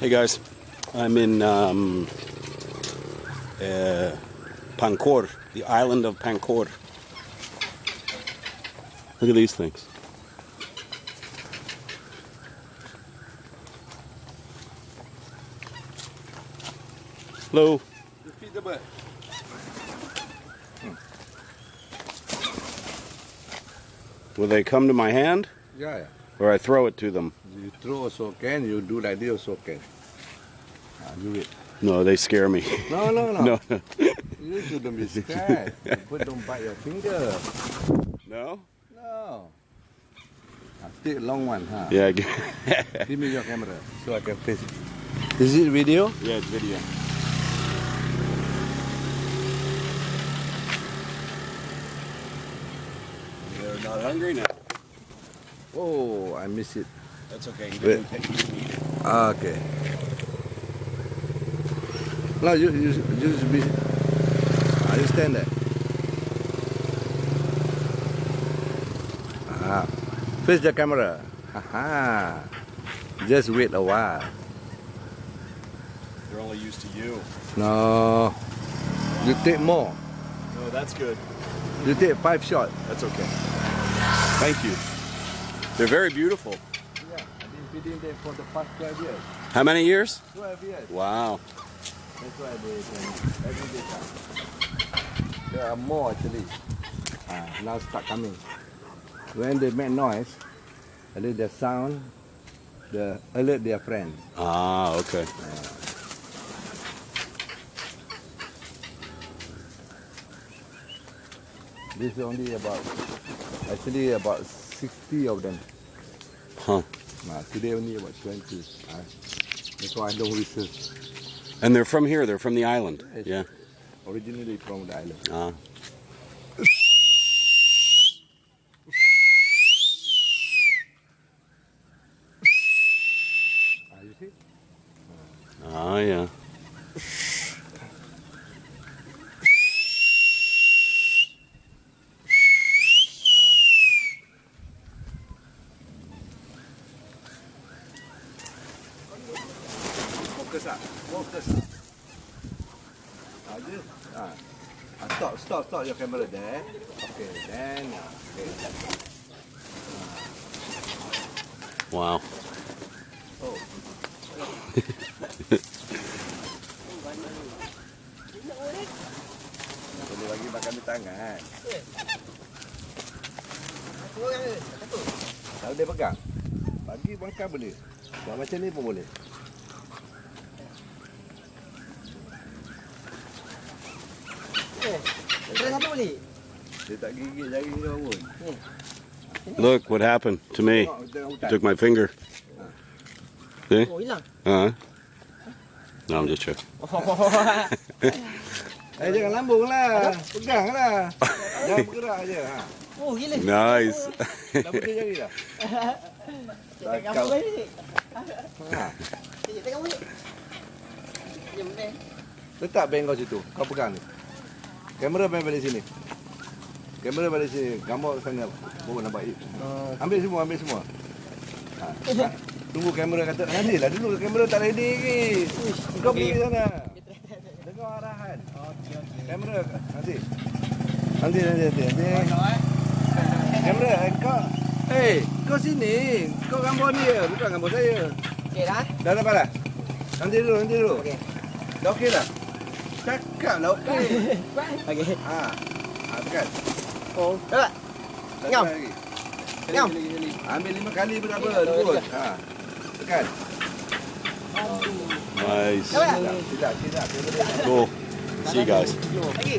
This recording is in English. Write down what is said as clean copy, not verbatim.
Hey guys, I'm in Pangkor, the island of Pangkor. Look at these things. Hello. You feed the bird. Will they come to my hand Yeah. or I throw it to them? You throw also can, you do like this also can. Do it. No, they scare me. No. No. You shouldn't be scared. But don't bite your finger. No? No. Take a long one, huh? Yeah. Give me your camera so I can face it. Is it video? Yeah, it's video. They're not hungry now. Oh, I miss it. That's okay. He Wait. didn't eat it. Okay. No, you be. You stand there. Face the camera. Haha. Just wait a while. They're only used to you. No. You take more. No, that's good. You take 5 shots. That's okay. Thank you. They're very beautiful. Yeah, I've been feeding them for the past 12 years. How many years? 12 years. Wow. That's why they can every day come. There are more actually. Now start coming. When they make noise, alert the sound, the alert their friend. Ah, okay. This is only about 60 of them. Huh. Today only about 20. That's why I don't whistle. And they're from here. They're from the island. Yes. Yeah. Originally from the island. Ah. You see? Ah, yeah. Focus up. Stop your camera there. Okay, then. Okay. Wow. Oh. Boleh bagi makan di tangan. Kalau dia pegang, bagi makan boleh. Buat macam ni pun boleh. Dia tak gigit jari kau pun. Look what happened to me. He took my finger. See? Oh, hilang. No, I'm just joking. Jangan lambung lah. Pegang lah. Jangan bergerak je. Oh, gila. Nice. Dah putih jari dah. Cik gambar balik. Cik tengok balik. Jom ni. Letak bank kau situ. Kau pegang ni. Kamera main balik sini. Kamera balik sini. Gambar sana. Baru nampak. Ambil semua. Tunggu kamera kata. Nanti lah dulu kamera tak ready lagi. Kau pergi sana. Dengar arahan. Kamera nanti. Kamera kau. Kau sini. Kau gambar dia. Bukan gambar saya. Okey dah. Dah dapat dah? Nanti dulu. Okey. Dah okey dah? Cakap lah okey. Okey. Tekan. Oh, dapat. Ngam. Lagi. Ngam. Ambil 5 kali berapa? Terus. Tekan. Nice. Dapat. Tidak. Cool. See you guys. Lagi.